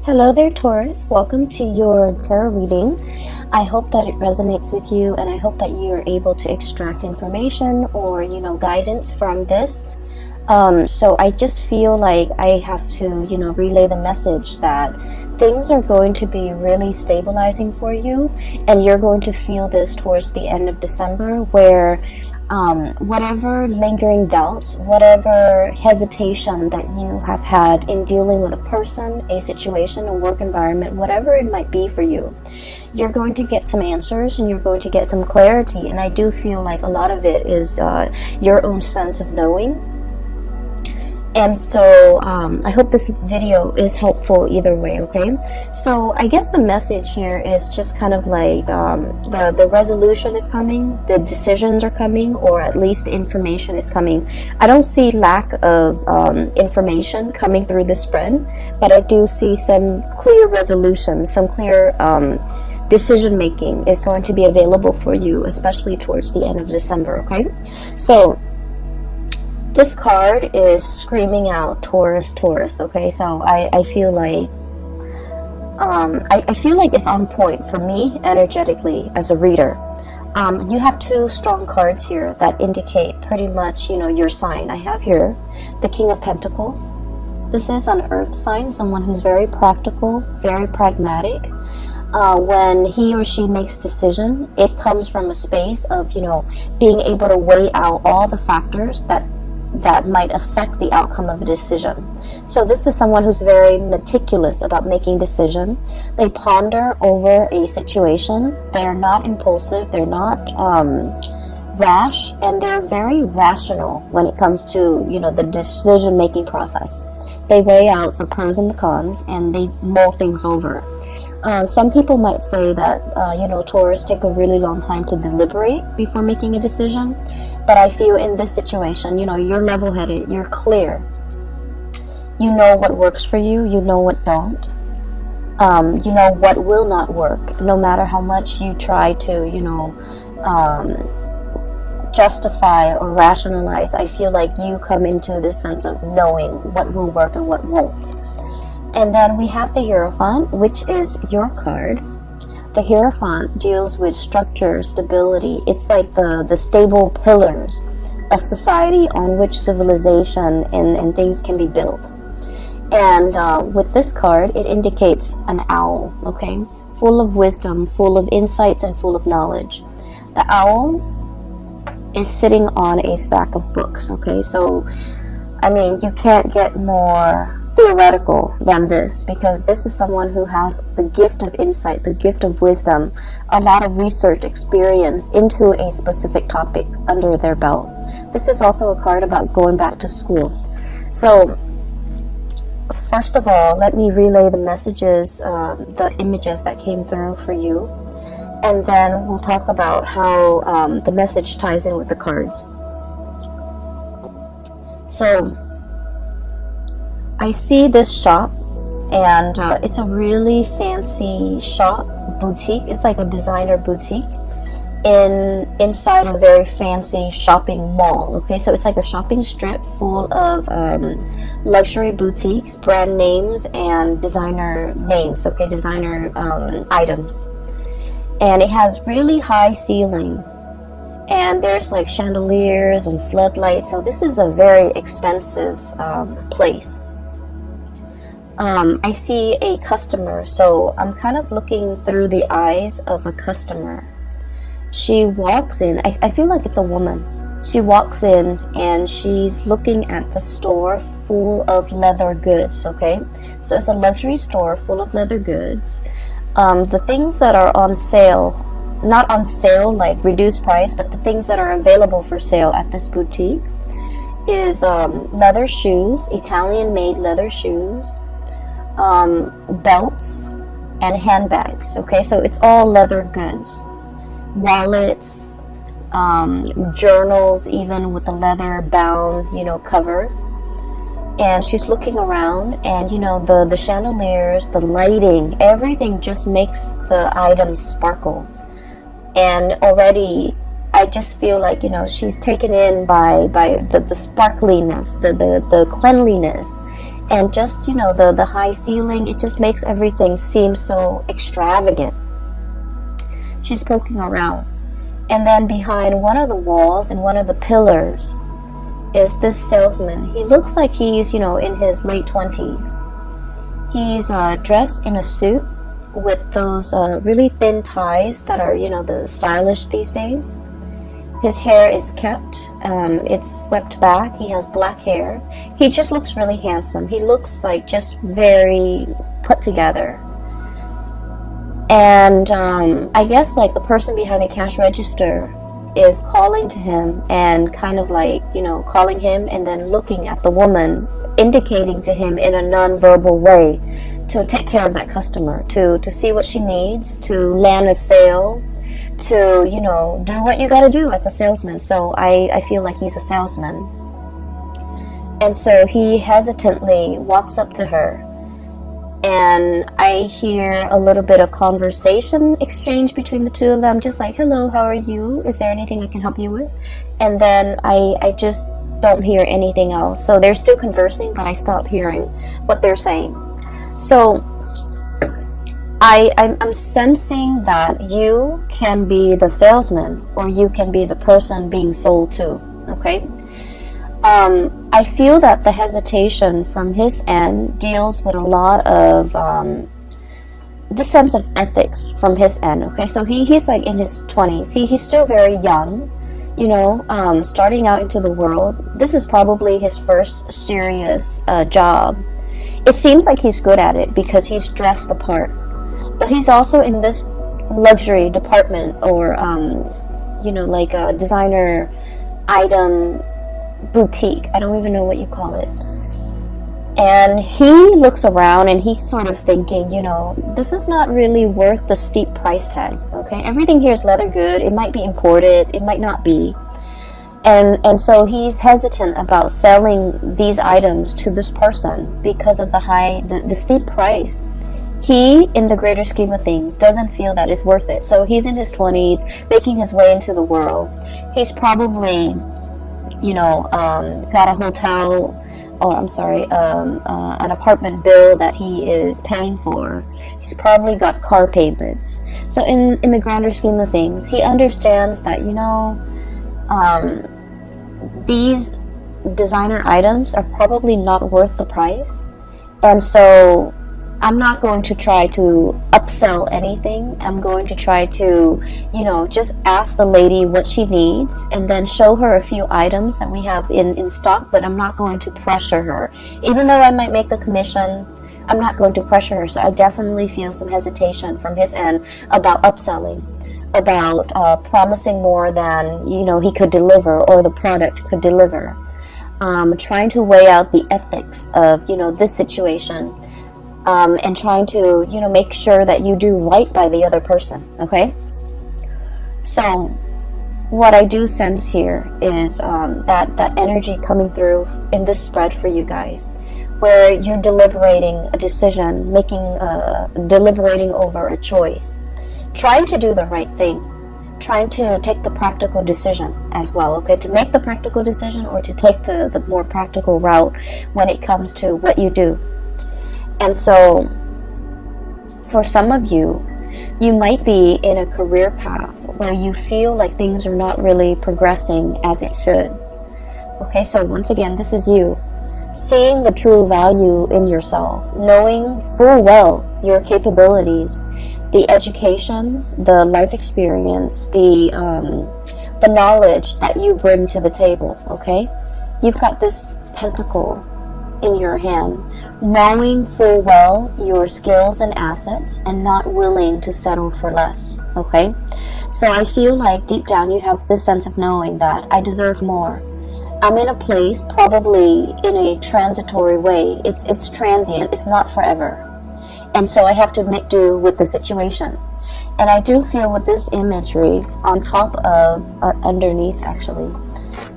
Hello there, Taurus. Welcome to your tarot reading. I hope that it resonates with you, and I hope that you are able to extract information or, guidance from this. So I just feel like I have to, relay the message that things are going to be really stabilizing for you, and you're going to feel this towards the end of December, where whatever lingering doubts, whatever hesitation that you have had in dealing with a person, a situation, a work environment, whatever it might be for you, you're going to get some answers and you're going to get some clarity. And I do feel like a lot of it is your own sense of knowing. And so I hope this video is helpful either way, okay? So I guess the message here is just kind of like the resolution is coming, the decisions are coming, or at least the information is coming. I don't see lack of information coming through the spread, but I do see some clear resolution, some clear decision making is going to be available for you, especially towards the end of December, okay? So this card is screaming out Taurus, Taurus, okay? So I feel like I feel like it's on point for me energetically as a reader. You have two strong cards here that indicate pretty much, your sign. I have here the King of Pentacles. This is an earth sign, someone who's very practical, very pragmatic. When he or she makes decision, it comes from a space of, being able to weigh out all the factors that might affect the outcome of a decision. So this is someone who's very meticulous about making decision. They ponder over a situation. They're not impulsive. They're not rash, and they're very rational when it comes to the decision making process. They weigh out the pros and the cons, and they mull things over. Some people might say that, Taurus take a really long time to deliberate before making a decision. But I feel in this situation, you're level-headed, you're clear. You know what works for you, you know what don't. You know what will not work, no matter how much you try to, justify or rationalize. I feel like you come into this sense of knowing what will work and what won't. And then we have the Hierophant, which is your card. The Hierophant deals with structure, stability. It's like the stable pillars of society on which civilization and things can be built. And with this card, it indicates an owl, okay? Full of wisdom, full of insights, and full of knowledge. The owl is sitting on a stack of books, okay? So, you can't get more theoretical than this, because this is someone who has the gift of insight, the gift of wisdom, a lot of research experience into a specific topic under their belt. This is also a card about going back to school. So first of all, let me relay the messages, the images that came through for you, and then we'll talk about how the message ties in with the cards. So I see this shop, and it's a really fancy shop, boutique. It's like a designer boutique inside a very fancy shopping mall, okay? So it's like a shopping strip full of luxury boutiques, brand names, and designer names, okay? Designer items. And it has really high ceiling, and there's like chandeliers and floodlights. So this is a very expensive place. I see a customer, so I'm kind of looking through the eyes of a customer. She walks in, I feel like it's a woman. She walks in and she's looking at the store full of leather goods, okay? So it's a luxury store full of leather goods. The things that are on sale, not on sale like reduced price, but the things that are available for sale at this boutique is leather shoes, Italian-made leather shoes, belts, and handbags, okay? So it's all leather goods. Wallets, journals, even with the leather bound, cover. And she's looking around, and the chandeliers, the lighting, everything just makes the items sparkle. And already I just feel like she's taken in by the sparkliness, the cleanliness, And just, you know, the high ceiling, it just makes everything seem so extravagant. She's poking around. And then behind one of the walls and one of the pillars is this salesman. He looks like he's, you know, in his late 20s. He's dressed in a suit with those really thin ties that are, you know, the stylish these days. His hair is kept, it's swept back. He has black hair. He just looks really handsome. He looks like just very put together. And I guess like the person behind the cash register is calling to him and kind of like, you know, calling him and then looking at the woman, indicating to him in a non-verbal way to take care of that customer, to see what she needs, to land a sale, to, you know, do what you got to do as a salesman. So I feel like he's a salesman. And so he hesitantly walks up to her, and I hear a little bit of conversation exchange between the two of them, just like, hello, how are you? Is there anything I can help you with? And then I just don't hear anything else. So they're still conversing, but I stop hearing what they're saying. So I'm sensing that you can be the salesman, or you can be the person being sold to, okay? I feel that the hesitation from his end deals with a lot of the sense of ethics from his end, okay? So he's like in his 20s. He's still very young, you know, starting out into the world. This is probably his first serious job. It seems like he's good at it because he's dressed the part. But he's also in this luxury department, or, you know, like a designer item boutique. I don't even know what you call it. And he looks around and he's sort of thinking, you know, this is not really worth the steep price tag, okay? Everything here is leather good. It might be imported. It might not be. And so he's hesitant about selling these items to this person because of the steep price. He, in the greater scheme of things, doesn't feel that it's worth it. So he's in his 20s, making his way into the world. He's probably, you know, got a hotel, or I'm sorry, an apartment bill that he is paying for. He's probably got car payments. So in the grander scheme of things, he understands that, you know, these designer items are probably not worth the price. And so I'm not going to try to upsell anything. I'm going to try to, you know, just ask the lady what she needs and then show her a few items that we have in stock, but I'm not going to pressure her. Even though I might make the commission, I'm not going to pressure her. So I definitely feel some hesitation from his end about upselling, about promising more than, you know, he could deliver or the product could deliver. Trying to weigh out the ethics of, you know, this situation. And trying to, you know, make sure that you do right by the other person, okay? So what I do sense here is that energy coming through in this spread for you guys, where you're deliberating a decision, deliberating over a choice, trying to do the right thing, trying to take the practical decision as well, okay? To make the practical decision, or to take the more practical route when it comes to what you do. And so, for some of you, you might be in a career path where you feel like things are not really progressing as it should. Okay, so once again, this is you. Seeing the true value in yourself, knowing full well your capabilities, the education, the life experience, the knowledge that you bring to the table, okay? You've got this pentacle in your hand, knowing full well your skills and assets and not willing to settle for less, okay? So I feel like deep down you have this sense of knowing that I deserve more. I'm in a place, probably in a transitory way. It's transient, it's not forever. And so I have to make do with the situation. And I do feel with this imagery on top of, underneath actually,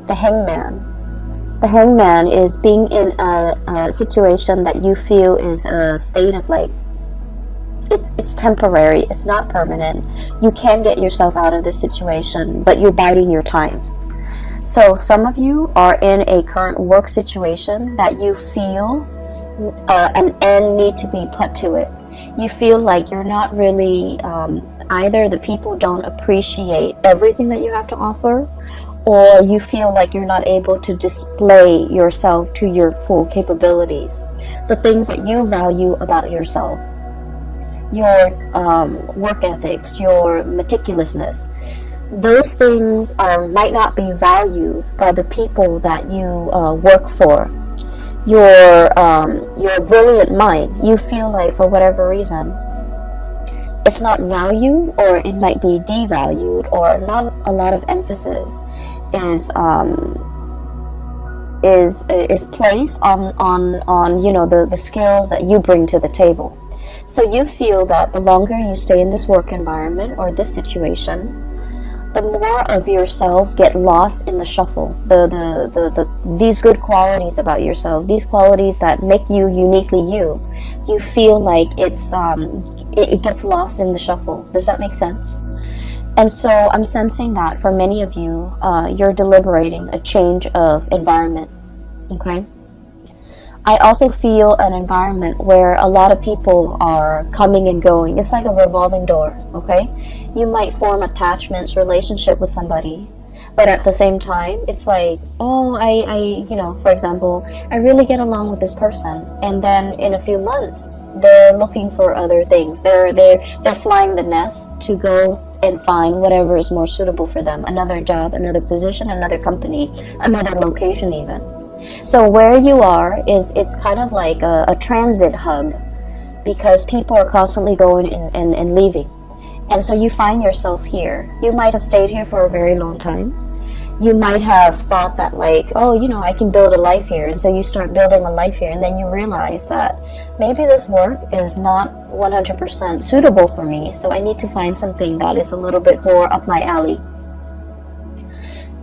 the hangman. The hangman is being in a situation that you feel is a state of like, it's temporary, it's not permanent. You can get yourself out of this situation, but you're biding your time. So some of you are in a current work situation that you feel an end need to be put to it. You feel like you're not really, either the people don't appreciate everything that you have to offer, or you feel like you're not able to display yourself to your full capabilities. The things that you value about yourself, your work ethics, your meticulousness, those things might not be valued by the people that you work for. Your brilliant mind, you feel like for whatever reason it's not valued, or it might be devalued, or not a lot of emphasis is placed on you know, the skills that you bring to the table. So you feel that the longer you stay in this work environment or this situation, the more of yourself get lost in the shuffle. These good qualities about yourself, these qualities that make you uniquely you, you feel like it gets lost in the shuffle. Does that make sense? And so I'm sensing that for many of you, you're deliberating a change of environment. Okay. I also feel an environment where a lot of people are coming and going. It's like a revolving door, okay? You might form attachments, relationship with somebody, but at the same time, it's like, oh, I you know, for example, I really get along with this person, and then in a few months, they're looking for other things. They're flying the nest to go and find whatever is more suitable for them. Another job, another position, another company, another location even. So where you are it's kind of like a transit hub, because people are constantly going and leaving. And so you find yourself here. You might have stayed here for a very long time. You might have thought that, like, oh, you know, I can build a life here. And so you start building a life here, and then you realize that maybe this work is not 100% suitable for me. So I need to find something that is a little bit more up my alley.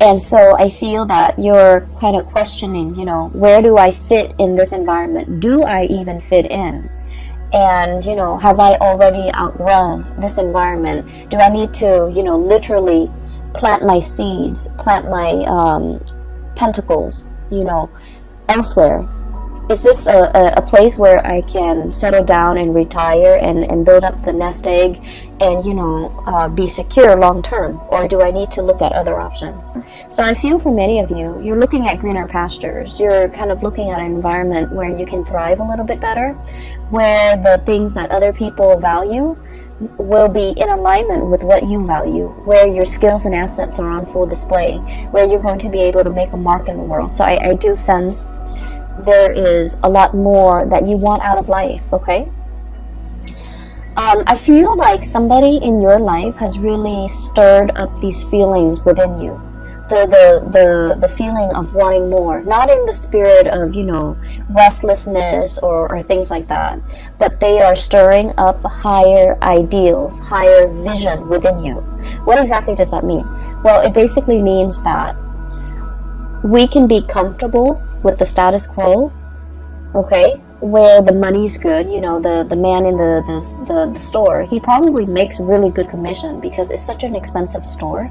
And so I feel that you're kind of questioning, you know, where do I fit in this environment? Do I even fit in? And, you know, have I already outgrown this environment? Do I need to, you know, literally plant my seeds, plant my pentacles, you know, elsewhere? Is this a place where I can settle down and retire and build up the nest egg and, you know, be secure long term? Or do I need to look at other options? So I feel for many of you, you're looking at greener pastures. You're kind of looking at an environment where you can thrive a little bit better, where the things that other people value will be in alignment with what you value, where your skills and assets are on full display, where you're going to be able to make a mark in the world. So I do sense there is a lot more that you want out of life, okay? I feel like somebody in your life has really stirred up these feelings within you. The feeling of wanting more, not in the spirit of, you know, restlessness or things like that, but they are stirring up higher ideals, higher vision within you. What exactly does that mean? Well, it basically means that we can be comfortable with the status quo, okay, where the money's good. You know, the man in the store, he probably makes really good commission because it's such an expensive store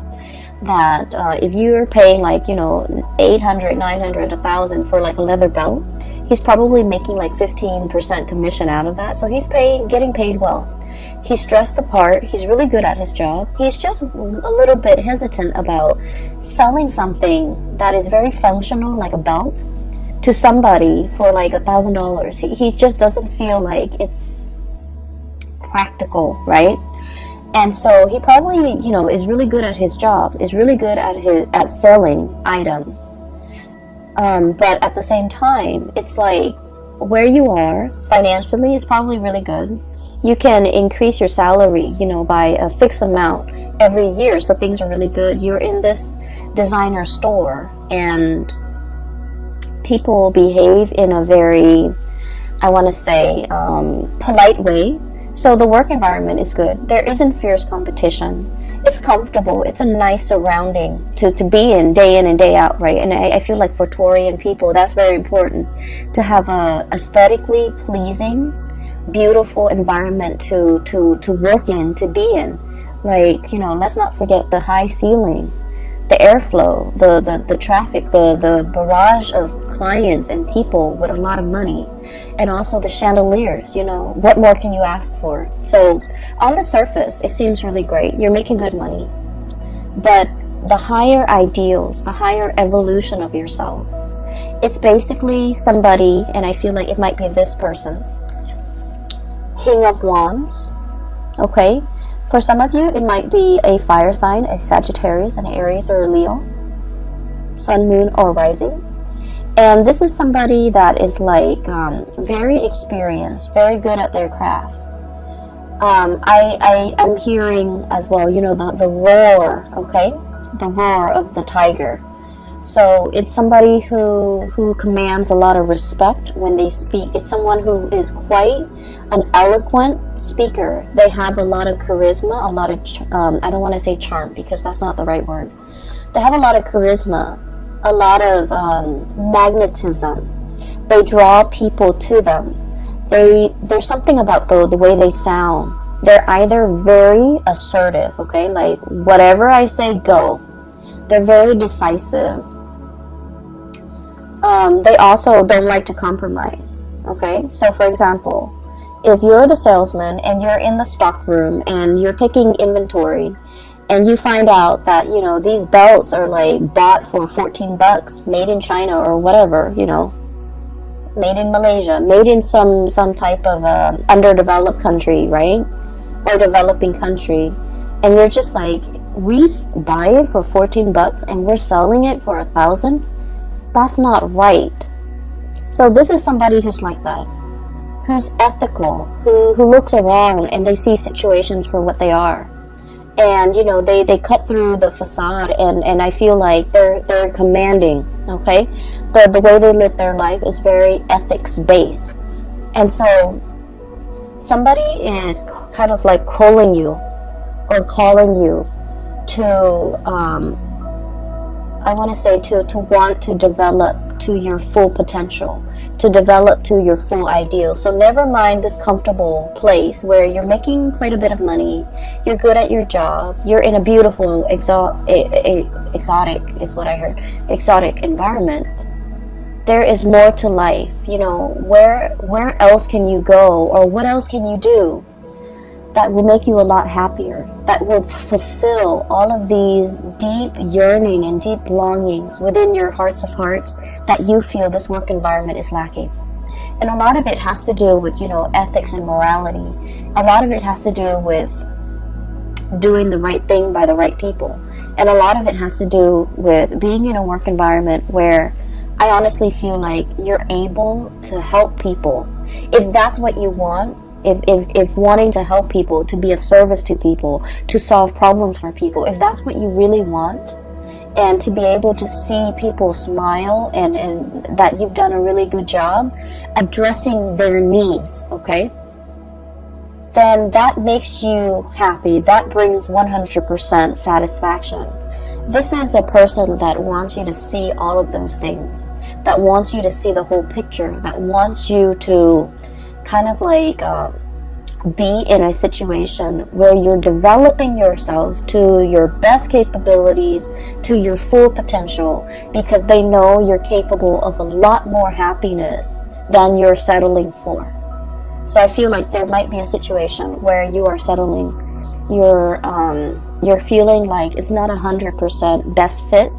that if you're paying, like, you know, 800, 900, 1,000 for like a leather belt, he's probably making like 15% commission out of that. So he's getting paid well. He's dressed the part. He's really good at his job. He's just a little bit hesitant about selling something that is very functional, like a belt, to somebody for like $1,000. He just doesn't feel like it's practical, right? And so he probably, you know, is really good at his job, is really good at selling items. But at the same time, it's like where you are financially is probably really good. You can increase your salary, you know, by a fixed amount every year. So things are really good. You're in this designer store and people behave in a very, I want to say, polite way. So the work environment is good. There isn't fierce competition. It's comfortable. It's a nice surrounding to be in and day out, right? And I feel like for Taurian people, that's very important, to have a aesthetically pleasing, beautiful environment to work in, to be in. Like, you know, let's not forget the high ceiling, the airflow, the traffic, the barrage of clients and people with a lot of money. And also the chandeliers, you know, what more can you ask for? So on the surface, it seems really great. You're making good money. But the higher ideals, the higher evolution of yourself, it's basically somebody, and I feel like it might be this person. King of Wands, okay? For some of you, it might be a fire sign, a Sagittarius, an Aries, or a Leo, sun, moon, or rising. And this is somebody that is like very experienced, very good at their craft. I'm hearing as well, you know, the roar, okay? The roar of the tiger. So it's somebody who commands a lot of respect when they speak. It's someone who is quite an eloquent speaker. They have a lot of charisma, a lot of, I don't want to say charm because that's not the right word. They have a lot of charisma, a lot of magnetism. They draw people to them. There's something about the way they sound. They're either very assertive, okay, like whatever I say, go. They're very decisive. They also don't like to compromise, okay? So for example, if you're the salesman and you're in the stock room and you're taking inventory and you find out that, you know, these belts are like bought for 14 bucks, made in China or whatever, you know, made in Malaysia, made in some type of underdeveloped country, right? Or developing country, and you're just like, we buy it for 14 bucks and we're selling it for 1,000? That's not right. So this is somebody who's like that, who's ethical, who looks around and they see situations for what they are. And, you know, they cut through the facade, and I feel like they're commanding, okay? The way they live their life is very ethics-based. And so somebody is kind of like calling you to I want to say to want to develop to your full potential, to develop to your full ideal. So never mind this comfortable place where you're making quite a bit of money, you're good at your job, you're in a beautiful exotic is what I heard, exotic environment. There is more to life, you know. Where else can you go, or what else can you do that will make you a lot happier, that will fulfill all of these deep yearning and deep longings within your hearts of hearts that you feel this work environment is lacking? And a lot of it has to do with, you know, ethics and morality. A lot of it has to do with doing the right thing by the right people. And a lot of it has to do with being in a work environment where I honestly feel like you're able to help people. If that's what you want, if wanting to help people, to be of service to people, to solve problems for people, if that's what you really want, and to be able to see people smile and that you've done a really good job addressing their needs, okay, then that makes you happy. That brings 100% satisfaction. This is a person that wants you to see all of those things, that wants you to see the whole picture, that wants you to kind of like be in a situation where you're developing yourself to your best capabilities, to your full potential, because they know you're capable of a lot more happiness than you're settling for. So I feel like there might be a situation where you are settling, you're feeling like it's not 100% best fit,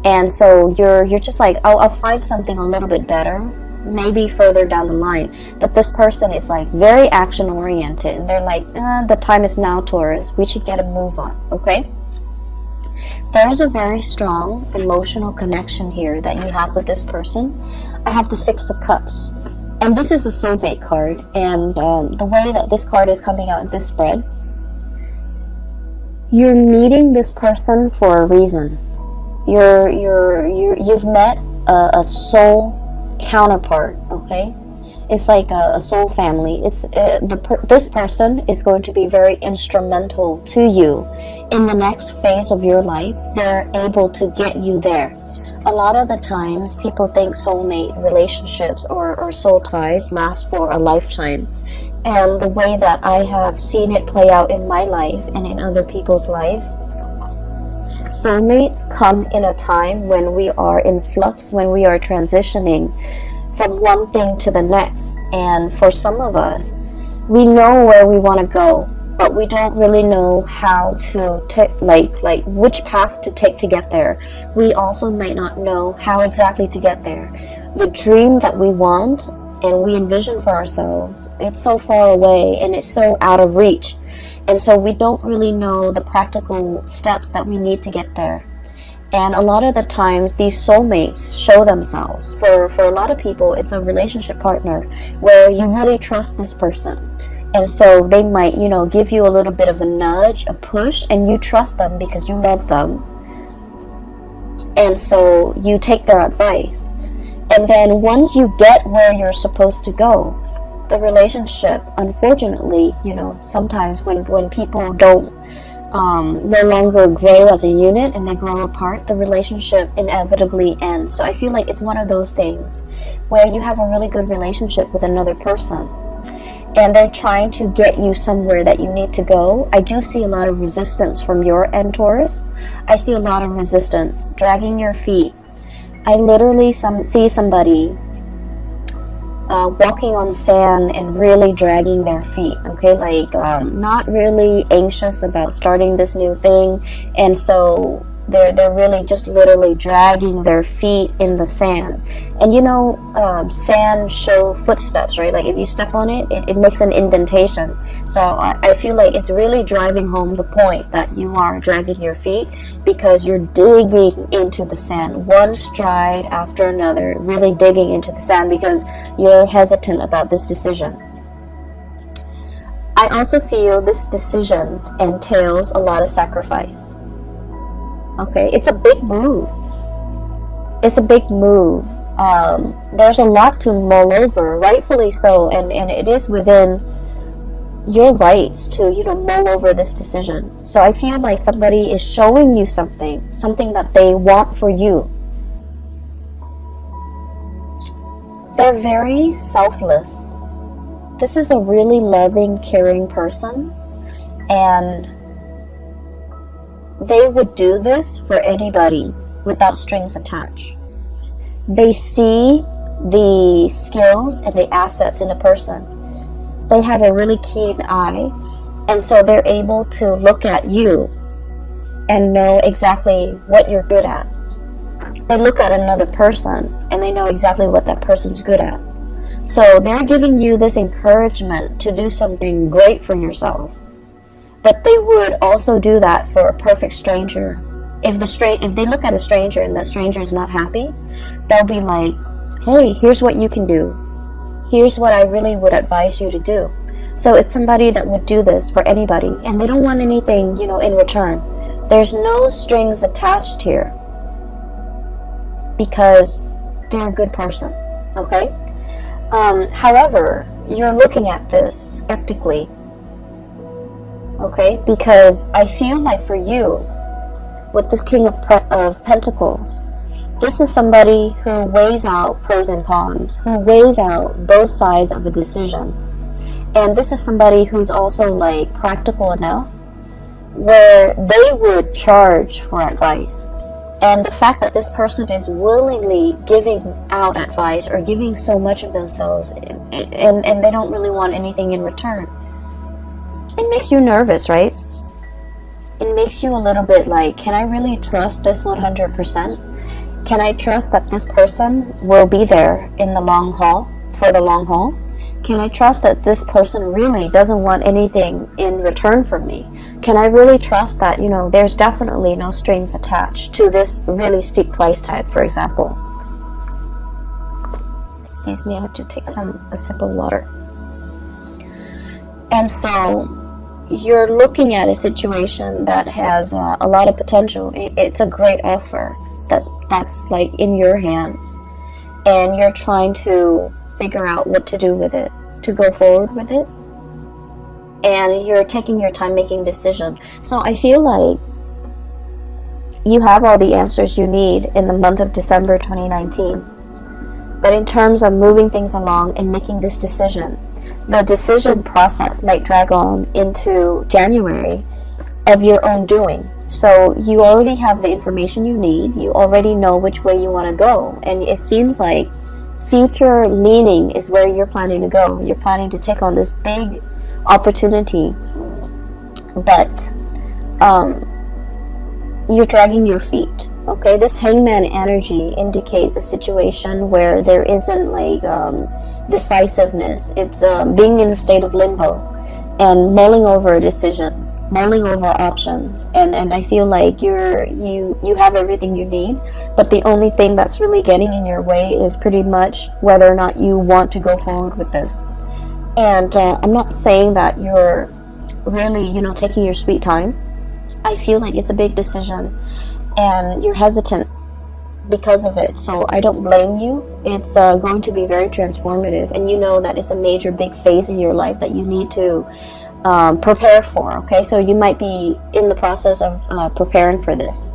and so you're just like, I'll find something a little bit better, maybe further down the line. But this person is like very action oriented, and they're like, the time is now, Taurus, we should get a move on, okay? There is a very strong emotional connection here that you have with this person. I have the Six of Cups, and this is a soulmate card, and the way that this card is coming out in this spread, you're meeting this person for a reason. You've met a soul counterpart, okay? It's like a soul family. This person is going to be very instrumental to you in the next phase of your life. They're able to get you there. A lot of the times people think soulmate relationships or soul ties last for a lifetime, and the way that I have seen it play out in my life and in other people's life, soulmates come in a time when we are in flux, when we are transitioning from one thing to the next. And for some of us, we know where we want to go, but we don't really know how to take, like which path to take to get there. We also might not know how exactly to get there. The dream that we want and we envision for ourselves, it's so far away and it's so out of reach. And so we don't really know the practical steps that we need to get there. And a lot of the times, these soulmates show themselves. For a lot of people, it's a relationship partner where you really trust this person. And so they might, give you a little bit of a nudge, a push, and you trust them because you love them. And so you take their advice. And then once you get where you're supposed to go, the relationship, unfortunately, sometimes when people don't no longer grow as a unit and they grow apart, the relationship inevitably ends. So I feel like it's one of those things where you have a really good relationship with another person and they're trying to get you somewhere that you need to go. I do see a lot of resistance from your end, Taurus. I see a lot of resistance, dragging your feet. I literally see somebody walking on sand and really dragging their feet, okay, not really anxious about starting this new thing, and so they're really just literally dragging their feet in the sand. And sand show footsteps, right? Like if you step on it, it makes an indentation. So I feel like it's really driving home the point that you are dragging your feet because you're digging into the sand, one stride after another, really digging into the sand because you're hesitant about this decision. I also feel this decision entails a lot of sacrifice. Okay, it's a big move. It's a big move. There's a lot to mull over, rightfully so, and it is within your rights to, mull over this decision. So I feel like somebody is showing you something that they want for you. They're very selfless. This is a really loving, caring person, and they would do this for anybody without strings attached. They see the skills and the assets in a person. They have a really keen eye, and so they're able to look at you and know exactly what you're good at. They look at another person and they know exactly what that person's good at. So they're giving you this encouragement to do something great for yourself. But they would also do that for a perfect stranger. If they look at a stranger and that stranger is not happy, they'll be like, hey, here's what you can do. Here's what I really would advise you to do. So it's somebody that would do this for anybody, and they don't want anything, in return. There's no strings attached here because they're a good person, okay? However, you're looking at this skeptically. Okay, because I feel like for you, with this King of Pentacles, this is somebody who weighs out pros and cons, who weighs out both sides of a decision. And this is somebody who's also practical enough where they would charge for advice. And the fact that this person is willingly giving out advice or giving so much of themselves and they don't really want anything in return, it makes you nervous, right? It makes you a little bit like, can I really trust this 100%? Can I trust that this person will be there in the long haul, for the long haul? Can I trust that this person really doesn't want anything in return from me? Can I really trust that, there's definitely no strings attached to this really steep price tag, for example? Excuse me, I have to take a sip of water. And so you're looking at a situation that has a lot of potential. It's a great offer that's in your hands, and you're trying to figure out what to do with it, to go forward with it, and you're taking your time making decision. So I feel like you have all the answers you need in the month of December 2019, but in terms of moving things along and making this decision, the decision process might drag on into January of your own doing. So you already have the information you need. You already know which way you want to go. And it seems like future leaning is where you're planning to go. You're planning to take on this big opportunity, but you're dragging your feet. Okay, this hangman energy indicates a situation where there isn't like decisiveness. It's being in a state of limbo and mulling over a decision, mulling over options, and I feel like you have everything you need, but the only thing that's really getting in your way is pretty much whether or not you want to go forward with this. And I'm not saying that you're really, taking your sweet time. I feel like it's a big decision and you're hesitant because of it, so I don't blame you. It's going to be very transformative, and you know that it's a major big phase in your life that you need to prepare for. Okay, so you might be in the process of preparing for this.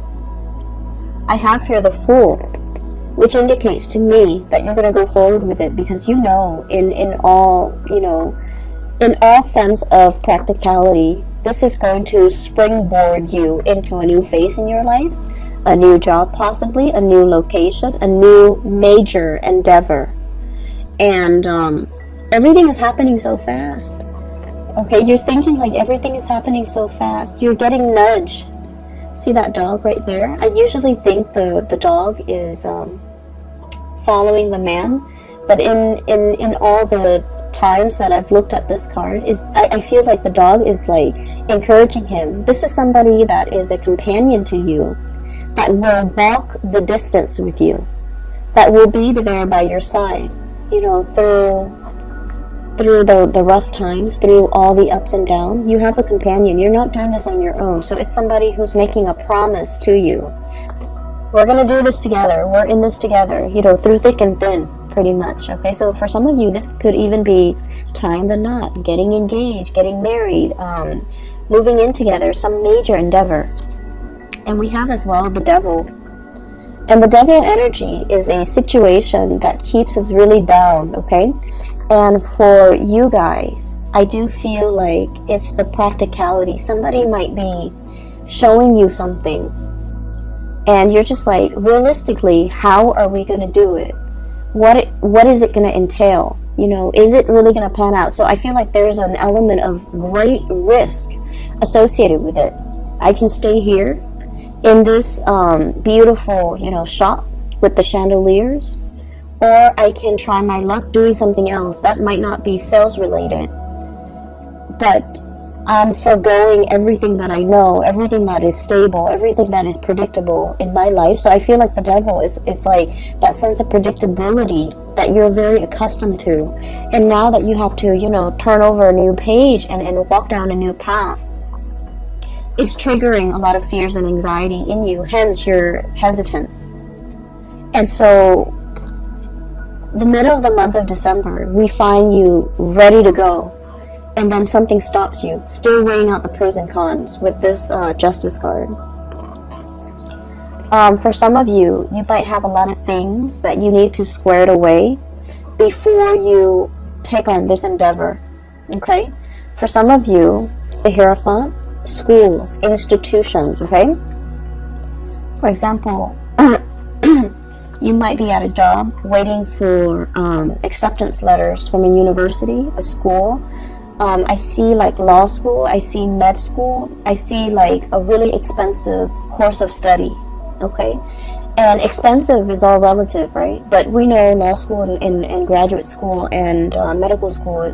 I have here the Fool, which indicates to me that you're going to go forward with it because in all sense of practicality, this is going to springboard you into a new phase in your life, a new job possibly, a new location, a new major endeavor. And everything is happening so fast. Okay, you're thinking like everything is happening so fast. You're getting nudged. See that dog right there? I usually think the dog is following the man, but in all the times that I've looked at this card, I feel like the dog is like encouraging him. This is somebody that is a companion to you, that will walk the distance with you, that will be there by your side, through the rough times, through all the ups and downs. You have a companion. You're not doing this on your own. So it's somebody who's making a promise to you. We're going to do this together. We're in this together, through thick and thin, pretty much. Okay, so for some of you, this could even be tying the knot, getting engaged, getting married, moving in together, some major endeavor. And we have as well the Devil. And the Devil energy is a situation that keeps us really down, okay? And for you guys, I do feel like it's the practicality. Somebody might be showing you something, and you're just like, realistically, how are we going to do it? What is it going to entail? Is it really going to pan out? So I feel like there's an element of great risk associated with it. I can stay here in this beautiful, shop with the chandeliers, or I can try my luck doing something else that might not be sales related, but I'm foregoing everything that I know, everything that is stable, everything that is predictable in my life. So I feel like the Devil it's like that sense of predictability that you're very accustomed to, and now that you have to turn over a new page and walk down a new path, it's triggering a lot of fears and anxiety in you, hence you're hesitant. And so the middle of the month of December, we find you ready to go, and then something stops you, still weighing out the pros and cons with this Justice card. For some of you, you might have a lot of things that you need to square it away before you take on this endeavor, okay? For some of you, the Hierophant, schools, institutions, okay? For example, you might be at a job waiting for acceptance letters from a university, a school. I see like law school, I see med school, I see like a really expensive course of study, okay? And expensive is all relative, right? But we know law school and graduate school and medical school,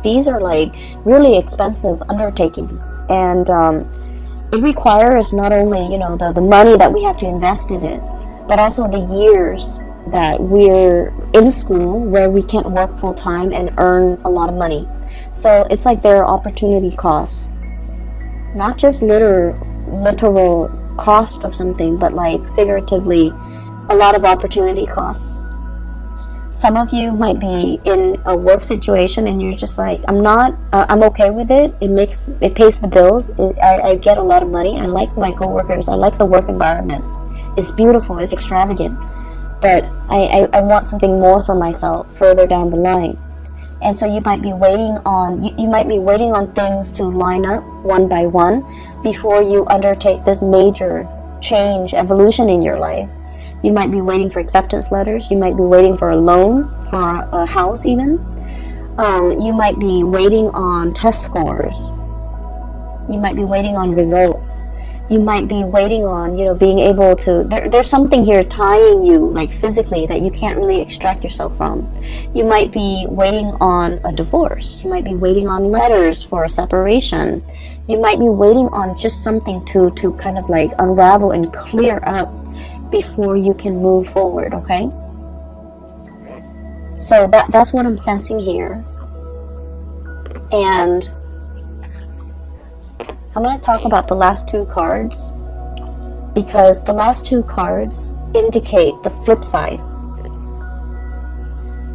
these are like really expensive undertaking. And it requires not only, the money that we have to invest in it, but also the years that we're in school where we can't work full time and earn a lot of money. So it's like there are opportunity costs, not just literal cost of something, but like figuratively a lot of opportunity costs. Some of you might be in a work situation and you're just like, I'm okay with it. It pays the bills. I get a lot of money. I like my coworkers. I like the work environment. It's beautiful. It's extravagant. But I want something more for myself further down the line. And so you might be waiting on things to line up one by one before you undertake this major change, evolution in your life. You might be waiting for acceptance letters. You might be waiting for a loan for a house even. You might be waiting on test scores. You might be waiting on results. You might be waiting on, being able to, there's something here tying you, like physically, that you can't really extract yourself from. You might be waiting on a divorce. You might be waiting on letters for a separation. You might be waiting on just something to kind of like unravel and clear up before you can move forward, okay? So that's what I'm sensing here. And I'm going to talk about the last two cards, because the last two cards indicate the flip side.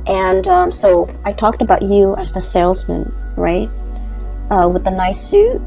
And so I talked about you as the salesman, right? With the nice suit